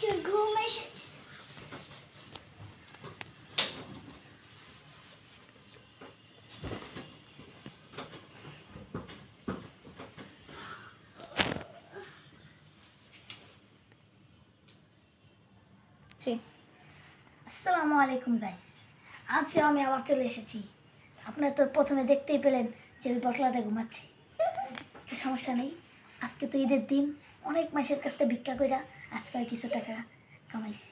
প্রচুর ঘুম এসেছে। আসসালামু আলাইকুম গাইস, আজকে আমি আবার চলে এসেছি। আপনারা তো প্রথমে দেখতেই পেলেন যে ওই বটলাটা ঘুমাচ্ছে। তো সমস্যা নেই, আজকে তো ঈদের দিন, অনেক মাসের কাছ থেকে ভিক্ষা কইরা আজকে আমি কিছু টাকা কামাইছি।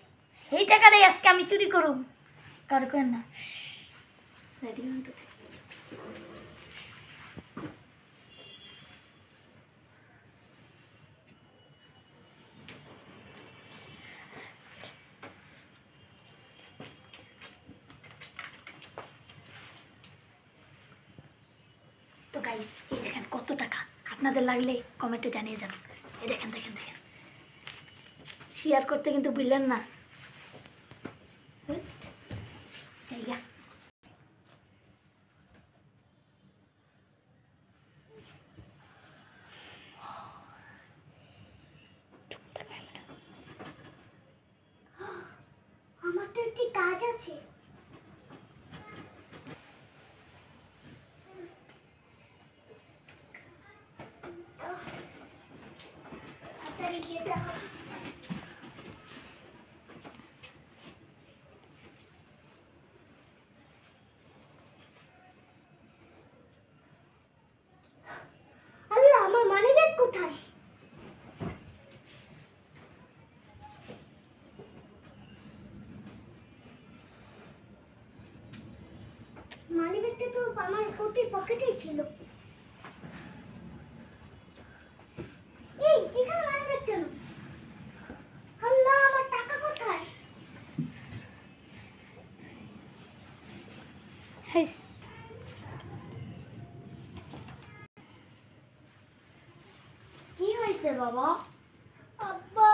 এই টাকাটাই আজকে আমি চুরি করুম, কারো কেন না। তো গাইস, এই দেখেন কত টাকা, আপনাদের লাগলে কমেন্টে জানিয়ে যান। এই দেখেন দেখেন দেখেন, শেয়ার করতে কিন্তু ভুললেন না। আমার তো একটি কাজ আছে। আল্লাহ, আমার মানিব্যাগ কোথায়? মানিব্যাগটা তো আমার কোটির পকেটেই ছিল। এই এখানে মানিব্যাগ কেন? আল্লাহ, আমার টাকা কোথায়? কি হয়েছে বাবা? আব্বা,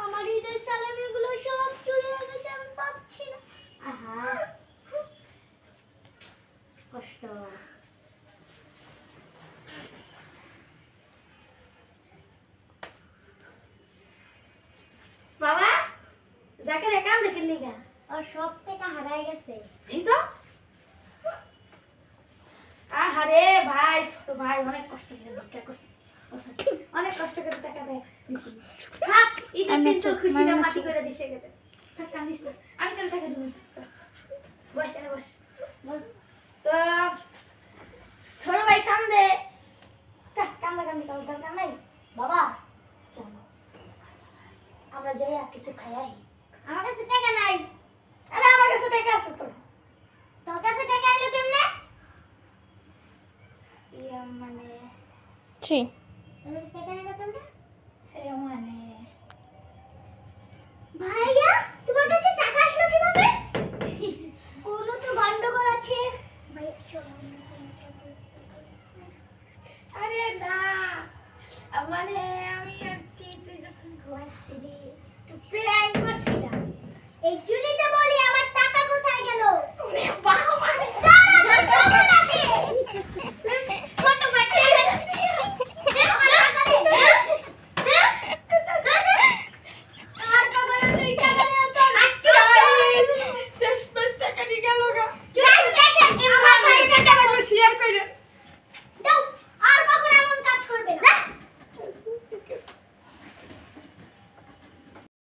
আমার ঈদের সালামিগুলো সব চুরি হয়ে গেছে, আমি পাচ্ছি না। আহা, কষ্ট। বাবা, জাকের একান দেখে লিখা আর সব টাকা হারায় গেছে। এই তো আহারে ভাই, ছোট ভাই অনেক কষ্ট করে ভিক্ষা করছে, অনেক কষ্ট করে টাকা দিছি। থাক, ঈদের দিন তো খুশিটা মাটি করে দিছে গেতে। থাক, কান্দিস না, আমি তোর টাকা দিব। বস এনে বস। তো ছোট ভাই কান্দে, থাক, কান্দা কান্দি করার দরকার নাই। বাবা চলো আমরা যাই আর কিছু খাই আই। আমার কাছে টাকা নাই। আরে আমার কাছে টাকা আছে তো। তোর কাছে টাকা এলো কেমনে? ইয়া মানে জি, তোর কাছে টাকা এলো কেমনে? এ মানে ভাইয়া, তোমার কাছে টাকা আসলো কিভাবে? কোনো তো গন্ডগোল আছে। ভাইয়া চলো। আরে না, মানে আমি আর কি, তুই যখন ঘুমাচ্ছিলি একটু প্র্যাঙ্ক করছিলাম, এই জন্যই তো বলি